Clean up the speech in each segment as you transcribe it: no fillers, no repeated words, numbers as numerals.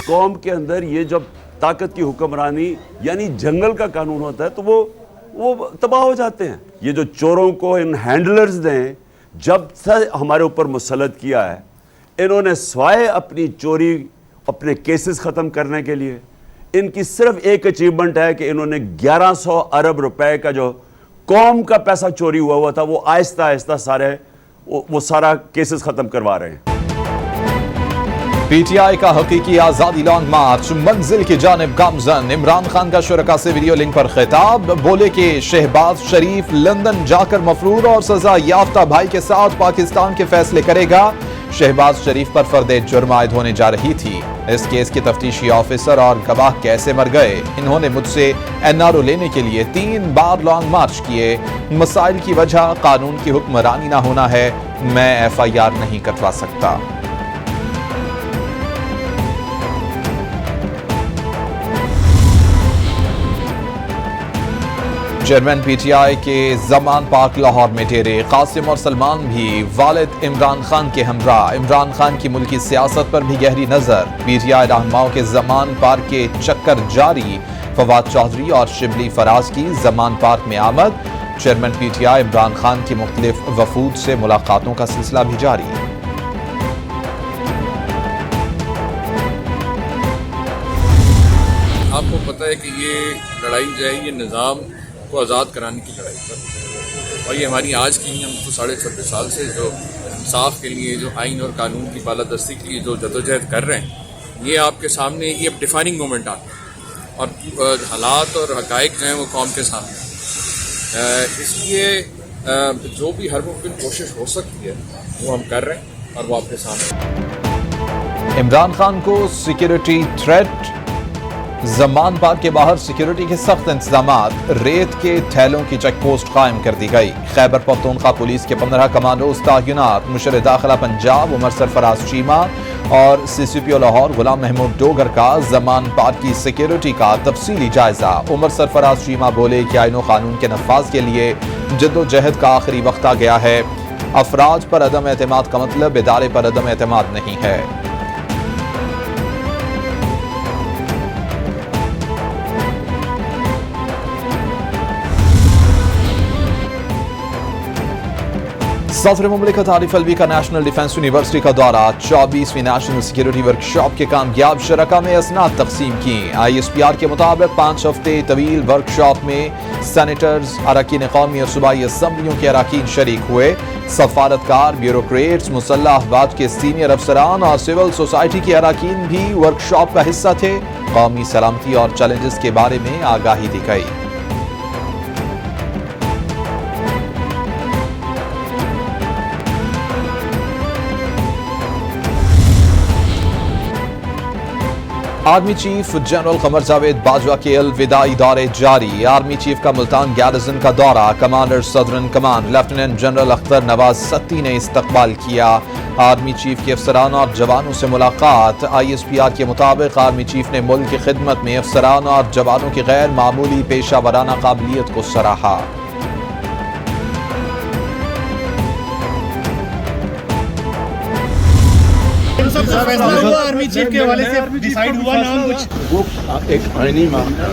قوم کے اندر یہ جب طاقت کی حکمرانی یعنی جنگل کا قانون ہوتا ہے تو وہ تباہ ہو جاتے ہیں. یہ جو چوروں کو ان ہینڈلرز نے جب سے ہمارے اوپر مسلط کیا ہے، انہوں نے سوائے اپنی چوری اپنے کیسز ختم کرنے کے لیے، ان کی صرف ایک اچیومنٹ ہے کہ انہوں نے 1100 ارب روپے کا جو قوم کا پیسہ چوری ہوا تھا وہ آہستہ آہستہ وہ سارا کیسز ختم کروا رہے ہیں. پی ٹی آئی کا حقیقی آزادی لانگ مارچ منزل کی جانب گامزن. عمران خان کا شرکاء سے ویڈیو لنک پر خطاب، بولے کہ شہباز شریف لندن جا کر مفرور اور سزا یافتہ بھائی کے ساتھ پاکستان کے فیصلے کرے گا. شہباز شریف پر فرد جرم عائد ہونے جا رہی تھی. اس کیس کے تفتیشی آفیسر اور گواہ کیسے مر گئے؟ انہوں نے مجھ سے این آر او لینے کے لیے 3 بار لانگ مارچ کیے. مسائل کی وجہ قانون کی حکمرانی نہ ہونا ہے. میں ایف آئی آر نہیں کٹوا سکتا. چیئرمین پی ٹی آئی کے زمان پارک لاہور میں ڈیرے. قاسم اور سلمان بھی والد عمران خان کے ہمراہ. عمران خان کی ملکی سیاست پر بھی گہری نظر. پی ٹی آئی رہنماؤں کے زمان پارک کے چکر جاری. فواد چودھری اور شبلی فراز کی زمان پارک میں آمد. Chairman P T I Imran Khan کی مختلف وفود سے ملاقاتوں کا سلسلہ بھی جاری. آپ کو پتہ ہے کہ یہ لڑائی جو ہے یہ نظام کو آزاد کرانے کی لڑائی پر، اور یہ ہماری آج کی ہم تو 26.5 سال سے جو انصاف کے لیے، جو آئین اور قانون کی بالادستی کے لیے جو جدوجہد کر رہے ہیں، یہ آپ کے سامنے یہ ڈیفائننگ مومنٹ آتا ہے اور حالات اور حقائق جو ہیں وہ قوم کے سامنے. اس لیے جو بھی ہر ممکن کوشش ہو سکتی ہے وہ ہم کر رہے ہیں اور وہ آپ کے سامنے. عمران خان کو سیکیورٹی تھریٹ. زمان پارک کے باہر سیکیورٹی کے سخت انتظامات. ریت کے تھیلوں کی چیک پوسٹ قائم کر دی گئی. خیبر پختونخوا پولیس کے 15 کمانڈوز تعینات. مشیر داخلہ پنجاب عمر سرفراز چیمہ اور سی سی پی او لاہور غلام محمود ڈوگر کا زمان پارک کی سیکیورٹی کا تفصیلی جائزہ. عمر سرفراز چیمہ بولے کہ آئین و قانون کے نفاذ کے لیے جدوجہد کا آخری وقت آ گیا ہے. افراد پر عدم اعتماد کا مطلب ادارے پر عدم اعتماد نہیں ہے. صدر مملکت عارف الوی کا نیشنل ڈیفنس یونیورسٹی کا دورہ. 24ویں نیشنل سیکیورٹی ورکشاپ کے کامیاب شرکاء میں اسناد تقسیم کی. آئی ایس پی آر کے مطابق 5 ہفتے طویل ورکشاپ میں سینیٹرز، اراکین قومی اور صوبائی اسمبلیوں کے اراکین شریک ہوئے. سفارتکار، بیوروکریٹس، مسلح افواج کے سینئر افسران اور سول سوسائٹی کے اراکین بھی ورکشاپ کا حصہ تھے. قومی سلامتی اور چیلنجز کے بارے میں آگاہی دی گئی. Army chief general Qamar Javed Bajwa کے الوداعی دورے جاری. آرمی چیف کا ملتان گیرزن کا دورہ. Commander southern command lieutenant general Akhtar Nawaz Satti نے استقبال کیا. آرمی چیف کے افسران اور جوانوں سے ملاقات. آئی ایس پی آر کے مطابق آرمی چیف نے ملک کی خدمت میں افسران اور جوانوں کی غیر معمولی پیشہ ورانہ قابلیت کو سراہا. آرمی چیف کے حوالے سے ڈیسائیڈ ہوا نام کچھ وہ ایک آئینی معاملہ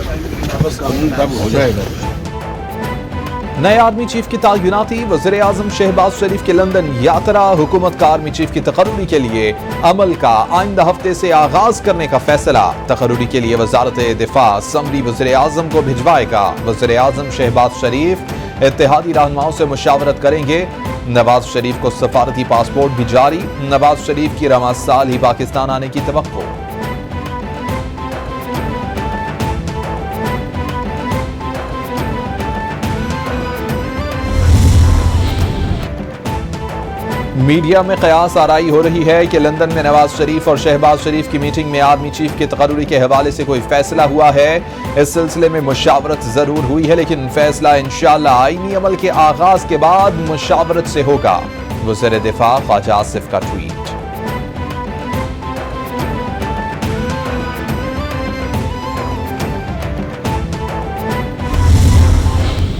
بس قانون تب ہو جائے گا. نئے آرمی چیف کی تعیناتی. وزیر اعظم شہباز شریف کے لندن یاترا. حکومت کا آرمی چیف کی تقرری کے لیے عمل کا آئندہ ہفتے سے آغاز کرنے کا فیصلہ. تقرری کے لیے وزارت دفاع سمری وزیر اعظم کو بھجوائے گا. وزیر اعظم شہباز شریف اتحادی رہنماؤں سے مشاورت کریں گے. نواز شریف کو سفارتی پاسپورٹ بھی جاری. نواز شریف کی رواں سال ہی پاکستان آنے کی توقع. میڈیا میں قیاس آرائی ہو رہی ہے کہ لندن میں نواز شریف اور شہباز شریف کی میٹنگ میں آرمی چیف کی تقرری کے حوالے سے کوئی فیصلہ ہوا ہے. اس سلسلے میں مشاورت ضرور ہوئی ہے لیکن فیصلہ انشاءاللہ آئینی عمل کے آغاز کے بعد مشاورت سے ہوگا. وزیر دفاع خواجہ آصف کا ٹویٹ.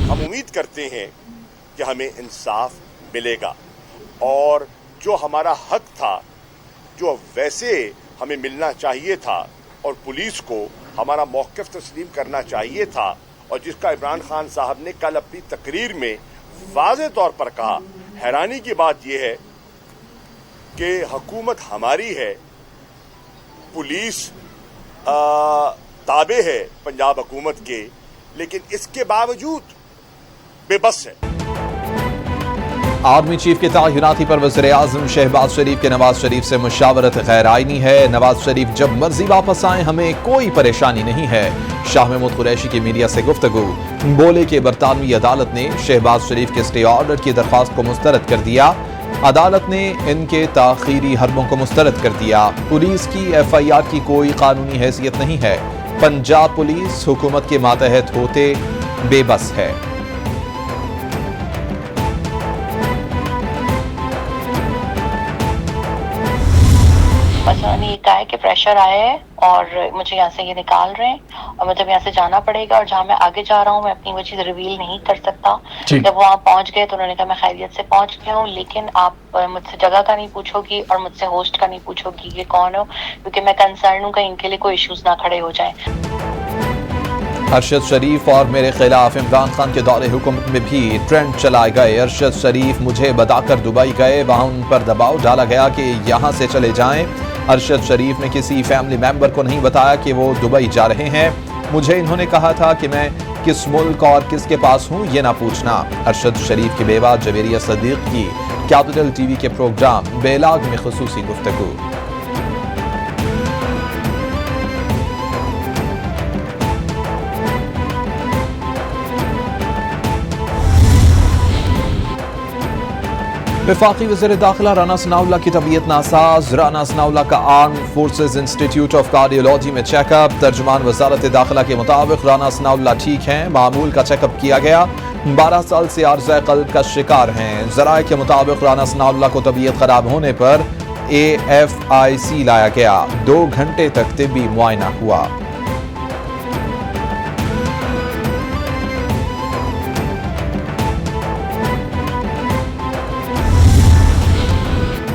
ہم امید کرتے ہیں کہ ہمیں انصاف ملے گا اور جو ہمارا حق تھا، جو ویسے ہمیں ملنا چاہیے تھا، और पुलिस को हमारा मौक़िफ़ तस्लीम करना चाहिए था, और जिसका इमरान खान साहब ने कल अपनी तकरीर में वाज़ेह तौर पर कहा। हैरानी की बात यह है कि हुकूमत हमारी है, पुलिस ताबे है पंजाब हुकूमत के, लेकिन इसके बावजूद बेबस है। आर्मी चीफ की तैनाती पर वज़ीर आज़म शहबाज शरीफ के नवाज शरीफ से मुशावरत गैर आईनी है। नवाज शरीफ जब मर्जी वापस आए, हमें कोई परेशानी नहीं है। शाह महमूद कुरैशी की मीडिया से गुफ्तगू। बोले कि बरतानवी अदालत ने शहबाज शरीफ के स्टे ऑर्डर की दरख्वास्त को मुस्तरद कर दिया। अदालत ने इनके ताखीरी हरबों को मुस्तरद कर दिया। पुलिस की FIR की कोई कानूनी हैसियत नहीं है। पंजाब पुलिस हुकूमत के मातहत होते बेबस है। बस उन्होंने ये कहा है कि प्रेशर आया है और मुझे यहाँ से ये निकाल रहे हैं और मुझे यहाँ से जाना पड़ेगा, और जहाँ मैं आगे जा रहा हूँ मैं अपनी वो चीज़ रिवील नहीं कर सकता। जब वहाँ पहुँच गए तो उन्होंने कहा मैं खैरियत से पहुँच गया हूँ, लेकिन आप मुझसे जगह का नहीं पूछोगी और मुझसे होस्ट का नहीं पूछोगी कि कौन हो, क्योंकि मैं कंसर्न हूँ कहीं इनके लिए कोई इश्यूज ना खड़े हो जाए। अरशद शरीफ और मेरे खिलाफ इमरान खान के दौरे हुकूमत में भी ट्रेंड चलाए गए। अरशद शरीफ मुझे बताकर दुबई गए, वहाँ उन पर दबाव डाला गया कि यहाँ से चले जाएं। अरशद शरीफ ने किसी फैमिली मेंबर को नहीं बताया कि वो दुबई जा रहे हैं। मुझे इन्होंने कहा था कि मैं किस मुल्क और किसके पास हूँ ये ना पूछना। अरशद शरीफ की बेवा जवेरिया सदीक की कैपिटल TV के प्रोग्राम बेलाग में खुसूसी गुफ्तगू। वफाकी वज़ीर दाखिला राना सनाउल्लाह की तबीयत नासाज। राना सनाउल्लाह का arm forces institute of cardiology में चेकअप। तर्जुमान वजारत दाखिला के मुताबिक राना सनाउल्लाह ठीक हैं, मामूल का चेकअप किया गया। 12 साल से आर्ज़े क़ल्ब का शिकार हैं। ज़राए के मुताबिक राना सनाउल्लाह को तबीयत खराब होने पर AFIC लाया गया। 2 घंटे तक तिब्बी मुआयना हुआ।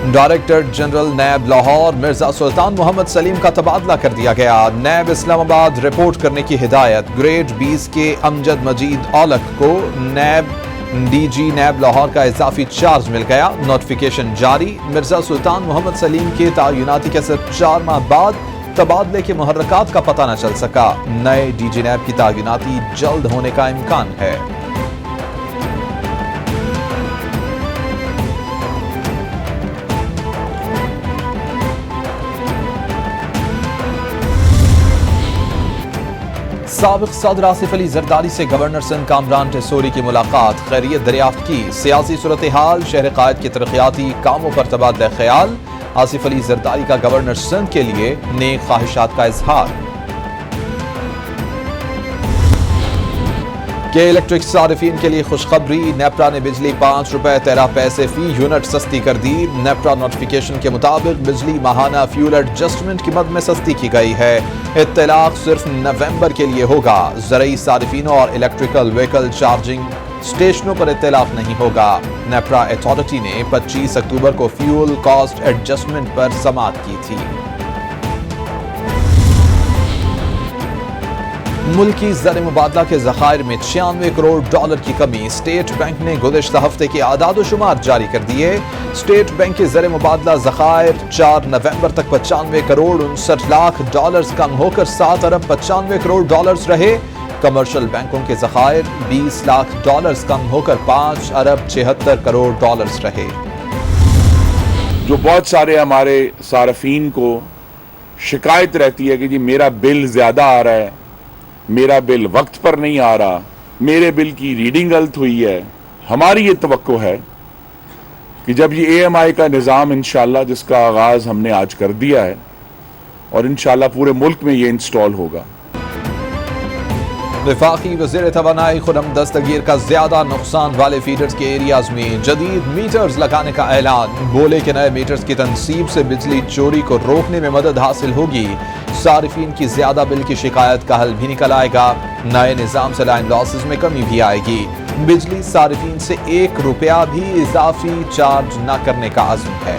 डायरेक्टर जनरल नैब लाहौर मिर्जा सुल्तान मोहम्मद सलीम का तबादला कर दिया गया। नैब इस्लामाबाद रिपोर्ट करने की हिदायत। ग्रेड 20 के अमजद मजीद औलख को नैब DG नैब लाहौर का इजाफी चार्ज मिल गया। नोटिफिकेशन जारी। मिर्जा सुल्तान मोहम्मद सलीम के तैनाती के सिर्फ 4 माह बाद तबादले के मुहर्रकात का पता न चल सका। नए DG नैब की तैनाती जल्द होने का इम्कान है। साबिक सदर आसिफ अली जरदारी से गवर्नर सिंध कामरान टेसोरी की मुलाकात। खैरियत दरियाफ्त की। सियासी सूरत हाल, शहर कायद के तरक्याती कामों पर तबादला ख्याल। आसिफ अली जरदारी का गवर्नर सिंध के लिए नेक ख्वाहिशात का इजहार। के इलेक्ट्रिक सारिफीन के लिए खुशखबरी। नेपरा ने बिजली 5 रुपए 13 पैसे फी यूनिट सस्ती कर दी। नेपरा नोटिफिकेशन के मुताबिक बिजली माहाना फ्यूल एडजस्टमेंट की मद में सस्ती की गई है। इत्तलाक सिर्फ नवंबर के लिए होगा। ज़रई सारिफीनों और इलेक्ट्रिकल व्हीकल चार्जिंग स्टेशनों पर इत्तलाक नहीं होगा। नेपरा अथॉरिटी ने 25 अक्टूबर को फ्यूल कॉस्ट एडजस्टमेंट पर समाअत की थी। मुल्की ज़र मुबादला के ज़खायर में 96 करोड़ डॉलर की कमी। स्टेट बैंक ने गुज़िश्ता हफ्ते के आदाद शुमार जारी कर दिए। स्टेट बैंक के ज़र मुबादला ज़खायर 4 नवंबर तक 95 करोड़ 59 लाख डॉलर्स कम होकर 7 अरब 95 करोड़ डॉलर्स रहे। कमर्शियल बैंकों के ज़खायर 20 लाख डॉलर्स कम होकर 5 अरब 76 करोड़ डॉलर्स रहे। जो बहुत सारे हमारे सारफीन को शिकायत रहती है कि जी मेरा बिल ज़्यादा आ रहा है, मेरा बिल वक्त पर नहीं आ रहा, मेरे बिल की रीडिंग गलत हुई है। हमारी ये तवक्को है कि जब ये AMI का निज़ाम इंशाल्लाह, जिसका आगाज़ हमने आज कर दिया है और इंशाल्लाह पूरे मुल्क में ये इंस्टॉल होगा। वफाकी वज़ीर तवानाई खुर्रम दस्तगीर का ज्यादा नुकसान वाले फीडर्स के एरियाज में जदीद मीटर्स लगाने का ऐलान। बोले कि नए मीटर्स की तनसीब से बिजली चोरी को रोकने में मदद हासिल होगी। सारिफीन की ज्यादा बिल की शिकायत का हल भी निकल आएगा। नए निज़ाम से लाइन लॉसेस में कमी भी आएगी। बिजली सारिफीन से 1 रुपया भी इजाफी चार्ज न करने का अज़्म है।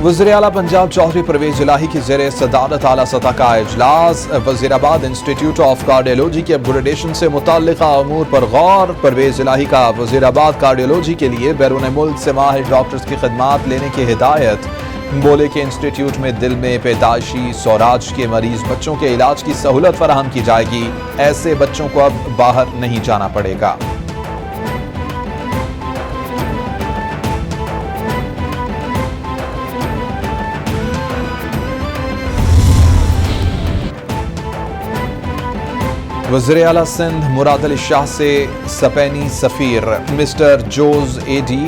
वज़ीर आला पंजाब चौधरी परवेज इलाही की ज़ेर सदारत आला सतह का इजलास। वज़ीराबाद इंस्टीट्यूट ऑफ कार्डियोलॉजी के अपग्रेडेशन से मुताल्लिक़ा अमूर पर गौर। परवेज इलाही का वज़ीराबाद कार्डियोलॉजी के लिए बैरून मुल्क से माहिर डॉक्टर्स की खिदमात लेने की हिदायत। बोले कि इंस्टीट्यूट में दिल में पैदाइशी सौराज के मरीज बच्चों के इलाज की सहूलत फराहम की जाएगी। ऐसे बच्चों को अब बाहर नहीं जाना पड़ेगा। वज़ीर आला सिंध मुराद अली शाह से स्पेनी सफीर मिस्टर जोज एडी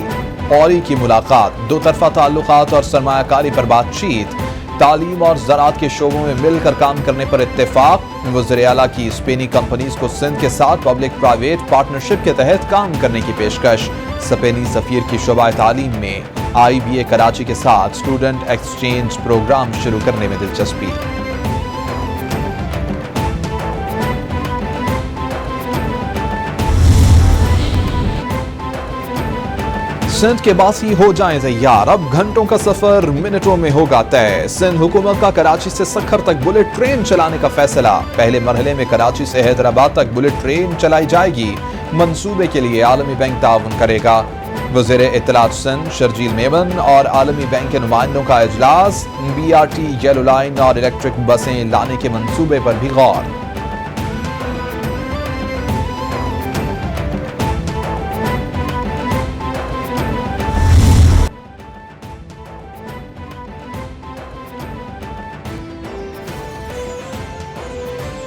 औरी की मुलाकात। दो तरफा ताल्लुकात और सरमायाकारी पर बातचीत। तालीम और ज़राअत के शोबों में मिलकर काम करने पर इत्तेफाक। वज़ीर आला की स्पेनी कंपनीज को सिंध के साथ पब्लिक प्राइवेट पार्टनरशिप के तहत काम करने की पेशकश। स्पेनी सफीर की शोबा तालीम में IBA कराची के साथ स्टूडेंट एक्सचेंज प्रोग्राम शुरू करने में दिलचस्पी। सिंध के बासी हो जाएं तैयार, अब घंटों का सफर मिनटों में होगा तय। सिंध हुकूमत का कराची से सक्खर तक बुलेट ट्रेन चलाने का फैसला। पहले मरहले में कराची से हैदराबाद तक बुलेट ट्रेन चलाई जाएगी। मंसूबे के लिए आलमी बैंक ताउन करेगा। वज़ीर इत्तलात सिंध शर्जील मेमन और आलमी बैंक के नुमाइंदों का इजलास। BRT येलो लाइन और इलेक्ट्रिक बसें लाने के मंसूबे पर भी गौर।